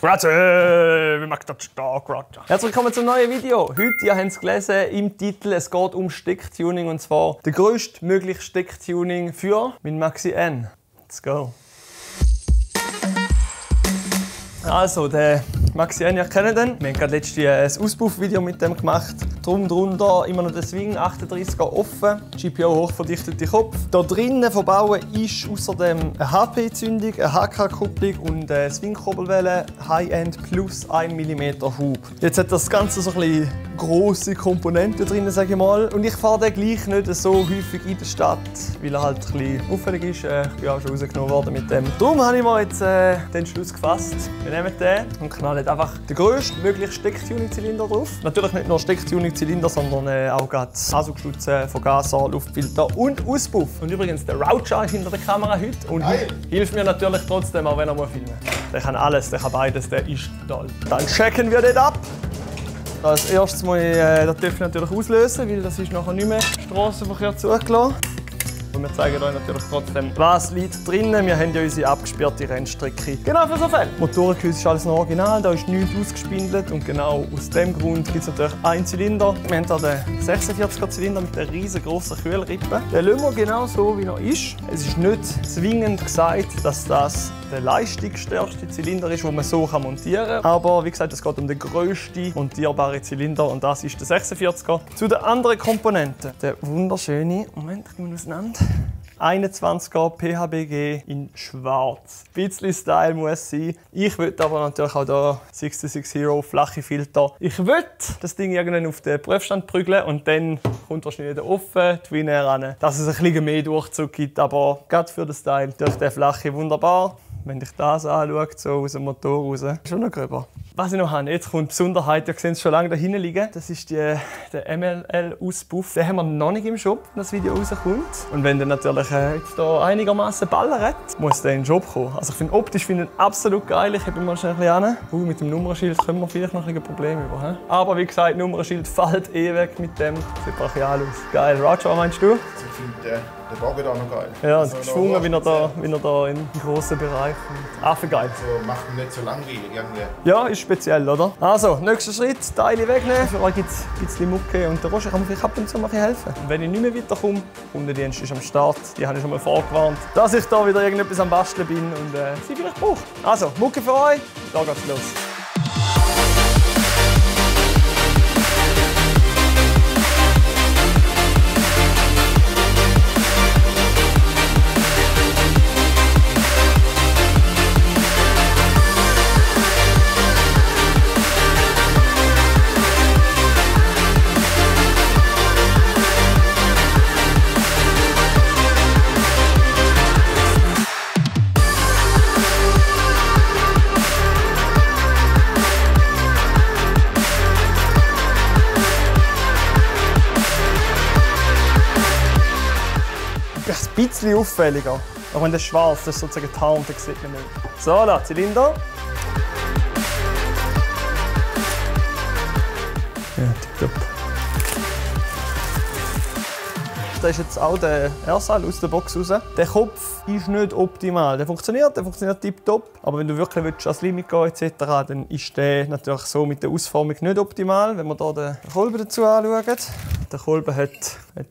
Grazie, wie mag das stark, grazie. Herzlich willkommen zum neuen Video. Heute, ihr habt es gelesen im Titel, es geht um Stecktuning und zwar der grösstmögliche Stecktuning für mein Maxi N. Let's go. Also, der Maxi N, ihr kennt den. Wir haben gerade letztens ein Auspuff-Video mit dem gemacht. Drum drunter immer noch der Swing, 38er offen, GPO hochverdichtete Kopf. Hier drinnen verbauen ist außerdem eine HP-Zündung, eine HK-Kupplung und eine Swing-Kurbelwelle High-End plus 1 mm Hub. Jetzt hat das Ganze so ein bisschen grosse Komponenten drin, sage ich mal. Und ich fahre den gleich nicht so häufig in der Stadt, weil er halt ein bisschen auffällig ist. Ich bin auch schon rausgenommen worden mit dem. Darum habe ich mir jetzt den Entschluss gefasst. Wir nehmen den und knallen einfach den grösstmöglichen Stecktuning-Zylinder drauf. Natürlich nicht nur Stecktuning-Zylinder, sondern auch Ansaugstutzen, Vergaser, Luftfilter und Auspuff. Und übrigens, der Raucher ist hinter der Kamera heute und hilft mir natürlich trotzdem, auch wenn er filmen muss. Der kann alles, der kann beides, der ist toll. Dann checken wir den ab. Als erstes muss ich den Töpf natürlich auslösen, weil das ist nachher nicht mehr Strassenverkehr zugelassen. Und wir zeigen euch natürlich trotzdem, was liegt drinnen. Wir haben ja unsere abgesperrte Rennstrecke. Genau für so Fälle. Motorengehäuse ist alles noch original, da ist nichts ausgespindelt. Und genau aus dem Grund gibt es natürlich einen Zylinder. Wir haben hier den 46er Zylinder mit einer riesengroßen Kühlrippe. Den lassen wir genau so, wie er ist. Es ist nicht zwingend gesagt, dass das der leistungsstärkste Zylinder ist, den man so montieren kann. Aber wie gesagt, es geht um den grössten montierbaren Zylinder und das ist der 46er. Zu den anderen Komponenten. Der wunderschöne, Moment, ich muss auseinander. 21er PHBG in schwarz. Ein bisschen Style muss sein. Ich will aber natürlich auch hier 66 Hero flache Filter. Ich will das Ding irgendwann auf den Prüfstand prügeln und dann kommt wahrscheinlich der offen Twin Air ran, dass es ein bisschen mehr Durchzug gibt. Aber gerade für den Style durch den flache wunderbar. Wenn ich das anschaue, so aus dem Motor raus, ist schon noch gröber. Was ich noch habe, jetzt kommt die Besonderheit, ihr seht es schon lange da hinten liegen. Das ist der MLL-Auspuff. Den haben wir noch nicht im Shop, wenn das Video rauskommt. Und wenn der natürlich jetzt hier einigermaßen ballert, muss der in den Shop kommen. Also ich finde optisch absolut geil. Ich habe immer schon ein bisschen an. Mit dem Nummernschild können wir vielleicht noch ein Problem über. He? Aber wie gesagt, Nummernschild fällt weg mit dem. Sieht brachial aus. Geil. Roger, was meinst du? Ich finde den Wagen da noch geil. Ja, also geschwungen, wie er da im grossen Bereich kommt. Affe geil. Also macht ihn nicht so langweilig irgendwie. Ja, ist speziell, oder? Also, nächster Schritt, Teile wegnehmen. Für euch gibt es ein bisschen Mucke und der Roger kann mir vielleicht ab und zu mal helfen. Und wenn ich nicht mehr weiterkomme, Kundendienst ist am Start. Die habe ich schon mal vorgewarnt, dass ich da wieder irgendetwas am Basteln bin und sie vielleicht brauche. Also, Mucke für euch, da geht's los. Ein bisschen auffälliger. Auch wenn das schwarz, das ist sozusagen tarnt, das sieht man nicht. So, da, Zylinder. Ja, tipptopp. Da ist jetzt auch der Airsail aus der Box raus. Der Kopf ist nicht optimal. Der funktioniert tipptopp. Aber wenn du wirklich ans Limit gehen etc., dann ist der natürlich so mit der Ausformung nicht optimal. Wenn wir hier den Kolben dazu anschauen. Der Kolben hat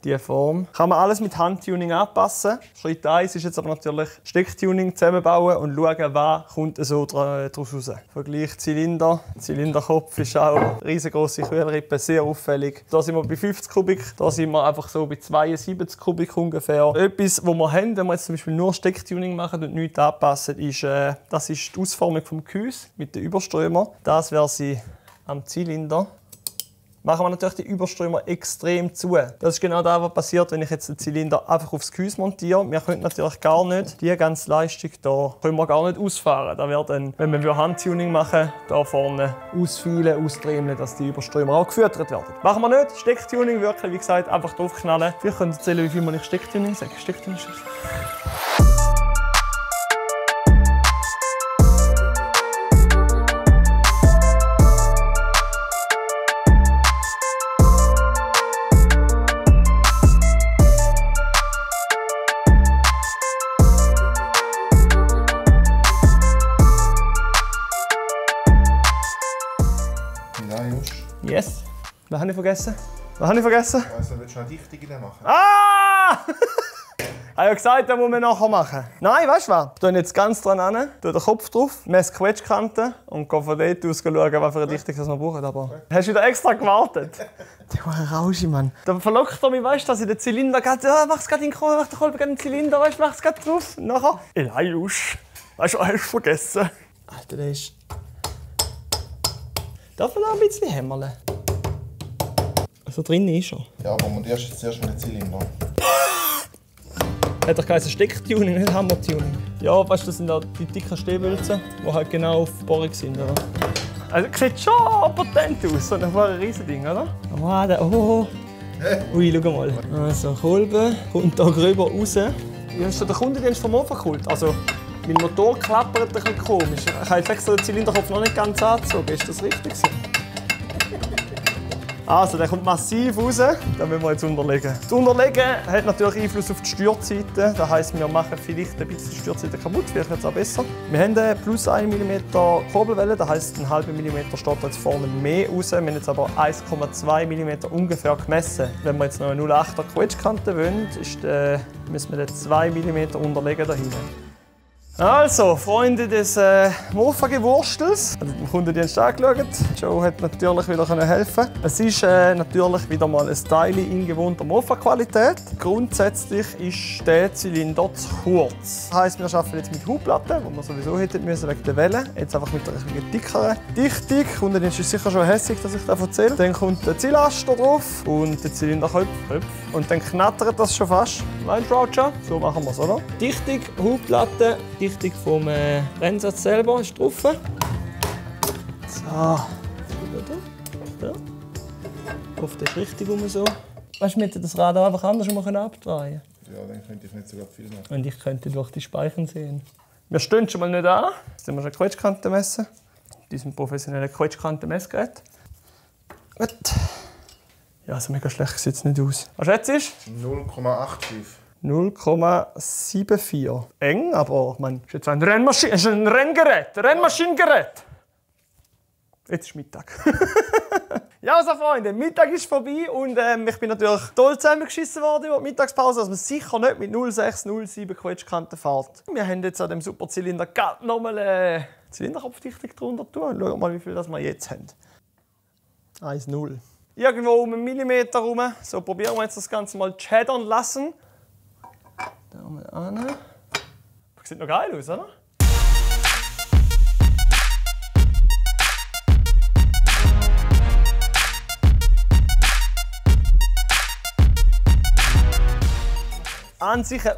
diese Form. Kann man alles mit Handtuning anpassen. Schritt 1 ist jetzt aber natürlich Stecktuning zusammenbauen und schauen, was kommt so daraus raus. Vergleich Zylinder. Zylinderkopf ist auch eine riesengroße Kühlrippe, sehr auffällig. Da sind wir bei 50 Kubik, da sind wir einfach so bei 72 Kubik ungefähr. Etwas, was wir haben, wenn wir jetzt zum Beispiel nur Stecktuning machen und nichts anpassen, ist, das ist die Ausformung vom Gehäuse mit den Überströmer. Das wäre sie am Zylinder. Machen wir natürlich die Überströmer extrem zu. Das ist genau das, was passiert, wenn ich jetzt den Zylinder einfach aufs Gehäuse montiere. Wir können natürlich gar nicht die ganze Leistung hier können wir gar nicht ausfahren. Da wird dann, wenn wir Handtuning machen, hier vorne ausfeilen, ausdrehen, dass die Überströmer auch gefüttert werden. Machen wir nicht. Stecktuning wirklich, wie gesagt, einfach draufknallen. Vielleicht könnt ihr erzählen, wie viel man nicht Stecktuning sagt. Stecktuning ist Yes. Was habe ich vergessen? Was habe ich vergessen? Ich weiss nicht, willst du noch eine Dichtung rein machen? Ah! Ich habe ja gesagt, das muss man nachher machen. Nein, weißt du was? Ich tue jetzt ganz dran an, tue den Kopf drauf, messe die Quetschkante und gehe von dort aus schauen, was für eine Dichtung wir brauchen. Aber hast du wieder extra gewartet? Der war ein Rauschi, Mann. Da verlockt er mich, weißt du, dass ich den Zylinder gerade... Ja, mach es gerade in den Kolben, mach den Kolben gerade in den Zylinder, weißt du, mach es gerade drauf. Und nachher... Eliusch, weißt du, hast du vergessen? Alter, der ist... Darf man da ein bisschen hämmerle? Also drinnen ist er. Ja, aber montierst jetzt zuerst mit dem Zylinder. Hat doch geheißen Stecktuning, nicht Hammertuning. Ja, weißt du, das sind da die dicken Stehwülzen, die halt genau auf die Bohrung sind, oder? Also, sieht schon potent aus, so ein riesiges Ding, oder? Oh. Ui, schau mal. Also, Kolben kommt da rüber raus. Hast du den Kundendienst vom Mofa geholt? Also, mein Motor klappert ein bisschen komisch. Ich habe jetzt extra den Zylinderkopf noch nicht ganz angezogen. Ist das richtig? Also, der kommt massiv raus. Den müssen wir jetzt unterlegen. Das Unterlegen hat natürlich Einfluss auf die Steuerzeiten. Das heisst, wir machen vielleicht ein bisschen die Steuerzeiten kaputt, vielleicht wird es auch besser. Wir haben eine plus 1 mm Kurbelwelle, das heisst, ein halber Millimeter steht jetzt vorne mehr raus. Wir haben jetzt aber 1,2 mm ungefähr gemessen. Wenn wir jetzt noch eine 0,8er Quetschkante wollen, müssen wir den 2 mm unterlegen da hinten. Also, Freunde des Mofa-Gewurstels. Ich habe den Kundendienst angeschaut. Joe hat natürlich wieder helfen. Es ist natürlich wieder mal ein Teil in gewohnter Mofa-Qualität. Grundsätzlich ist der Zylinder zu kurz. Das heisst, wir arbeiten jetzt mit Hubplatten, die wir sowieso hätten müssen wegen der Welle. Jetzt einfach mit einer dickeren Dichtung. Der Kundendienst ist sicher schon hässlich, dass ich das erzähle. Dann kommt der Zylaster drauf und der Zylinderkopf. Und dann knattert das schon fast. Meinst du, Roger? So machen wir es, oder? Dichtung, Hubplatte. Die Dichtung vom Rennsatz selber ist drauf. So. Da. Ich hoffe, das ist richtig rum so. Weißt du, wir hätten das Rad auch einfach anders abdrehen. Ja, dann könnte ich nicht so viel machen. Und ich könnte durch die Speichen sehen. Wir stehen schon mal nicht an. Jetzt müssen wir schon Quetschkanten messen. Diesem professionellen Quetschkanten-Messgerät. Gut. Ja, so mega schlecht sieht es nicht aus. Was schätzt du? 0,85. 0,74. Eng, aber ich meine, ist jetzt ein Renngerät, ein Rennmaschinengerät. Jetzt ist Mittag. Ja, also Freunde, Mittag ist vorbei und ich bin natürlich toll zusammengeschissen worden über die Mittagspause, dass man sicher nicht mit 0,6, 0,7 Quetschkanten fährt. Wir haben jetzt an dem Superzylinder gerade nochmal eine Zylinderkopfdichtung drunter tun. Schauen wir mal, wie viel das wir jetzt haben. 1,0. Irgendwo um 1 mm rum. So probieren wir jetzt das Ganze mal chattern lassen. Da mal an. Sieht noch geil aus, oder? An sich ein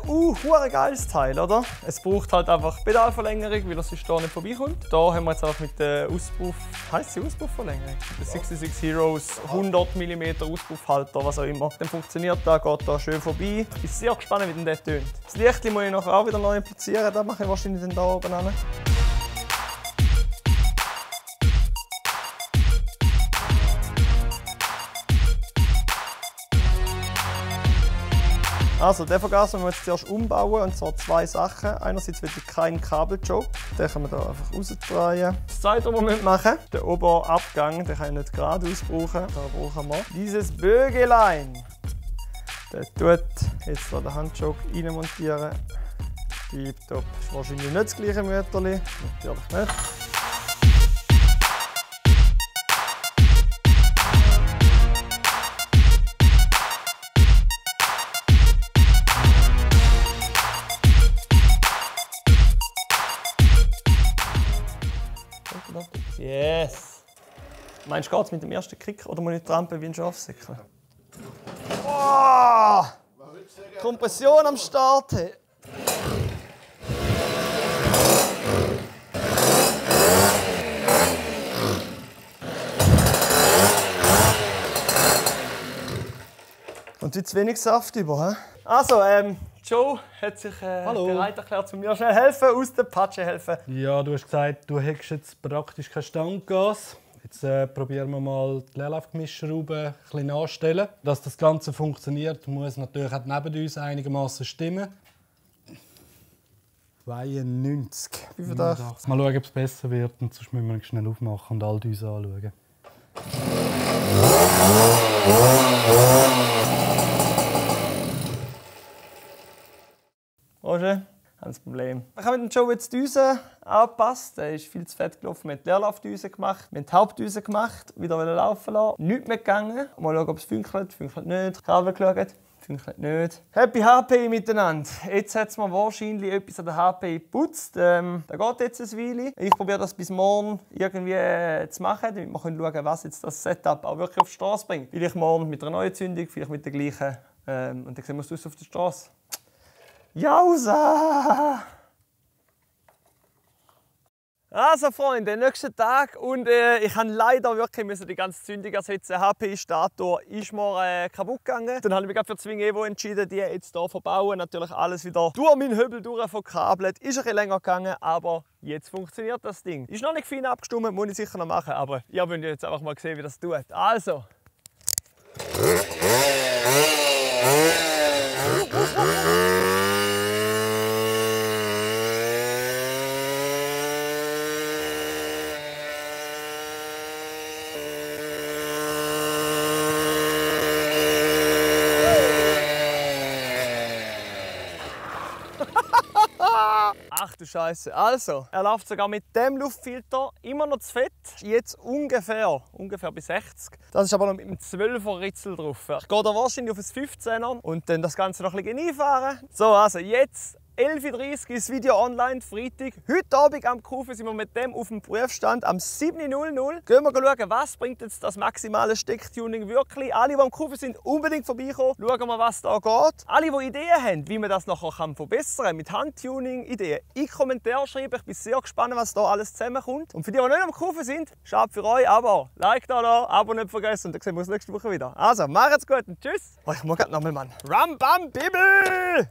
geiles Teil, oder? Es braucht halt einfach Pedalverlängerung, weil das hier nicht vorbeikommt. Da haben wir jetzt einfach mit der Auspuff, heisst sie Auspuffverlängerung? Der 66 Heroes 100 mm Auspuffhalter, was auch immer. Dann funktioniert das, geht da schön vorbei. Ich bin sehr gespannt, wie der tönt. Das Licht muss ich nachher auch wieder neu platzieren, das mache ich wahrscheinlich dann da oben an. Also, den Vergaser müssen wir jetzt zuerst umbauen, und zwar 2 Sachen. Einerseits will ich keinen Kabeljoke, den können wir da einfach rausdrehen. Das zweite, was wir machen, den oberen Abgang, den kann ich nicht geradeaus brauchen. Da brauchen wir dieses Bögelein. Der tut jetzt den Handjoke rein montieren. Tipptopp. Ist wahrscheinlich nicht das gleiche Mütterli, natürlich nicht. Yes! Meinst du, geht's mit dem ersten Kick oder muss ich trampen wie ein Schafsäckchen? Oh! Kompression am Start. Hey. Und jetzt wenig Saft über, he? Also, Joe hat sich bereit erklärt, mir schnell helfen, aus der Patsche helfen. Ja, du hast gesagt, du hättest jetzt praktisch kein Standgas. Jetzt probieren wir mal die Leerlaufgemischerschraube ein bisschen nachstellen. Dass das Ganze funktioniert, muss natürlich auch neben uns einigermaßen stimmen. 92. Wie viel da? Mal schauen, ob es besser wird, und sonst müssen wir schnell aufmachen und all uns anschauen. Roger, kein Problem. Ich habe mit dem Joe jetzt die Düse angepasst. Der ist viel zu fett gelaufen. Wir haben die Leerlaufdüse gemacht. Wir haben die Hauptdüse gemacht. Wieder laufen lassen. Nichts mehr gegangen. Mal schauen, ob es funkelt. Funkelt nicht. Kabel geschaut. Funkelt nicht. Happy HPI miteinander. Jetzt hat es mir wahrscheinlich etwas an der HPI geputzt. Da geht jetzt ein Weile. Ich probiere das bis morgen irgendwie zu machen, damit wir schauen können, was jetzt das Setup auch wirklich auf die Straße bringt. Vielleicht morgen mit einer neuen Zündung, vielleicht mit der gleichen. Und dann sehen wir uns auf der Straße. Jausa! Also Freunde, nächsten Tag und ich habe leider wirklich die ganze Zündung ersetzen. HPI-Stator ist mir kaputt gegangen. Dann habe ich mich für Zwing Evo entschieden, die jetzt hier verbauen. Natürlich alles wieder durch meinen Höbel durch verkabelt. Ist ein bisschen länger gegangen, aber jetzt funktioniert das Ding. Ist noch nicht fein abgestimmt, muss ich sicher noch machen, aber ihr wollt jetzt einfach mal sehen, wie das tut. Also. Ach du Scheiße. Also, er läuft sogar mit dem Luftfilter immer noch zu fett. Jetzt ungefähr bei 60. Das ist aber noch mit dem 12er Ritzel drauf. Ich gehe da wahrscheinlich auf ein 15er und dann das Ganze noch ein bisschen einfahren. So, also jetzt 11:30 Uhr ist das Video online, Freitag. Heute Abend am Kufen sind wir mit dem auf dem Prüfstand am 7:00. Gehen wir schauen, was bringt jetzt das maximale Stecktuning wirklich. Alle, die am Kufen sind, unbedingt vorbeikommen. Schauen wir, was da geht. Alle, die Ideen haben, wie man das nachher verbessern kann, mit Handtuning-Ideen, in die Kommentare schreiben. Ich bin sehr gespannt, was da alles zusammenkommt. Und für die, die nicht am Kufen sind, schade für euch, aber Like da, Abo nicht vergessen und dann sehen wir uns nächste Woche wieder. Also, macht's gut und tschüss. Oh, ich mag gerade nochmal, Mann. Ram, bam, Bibel!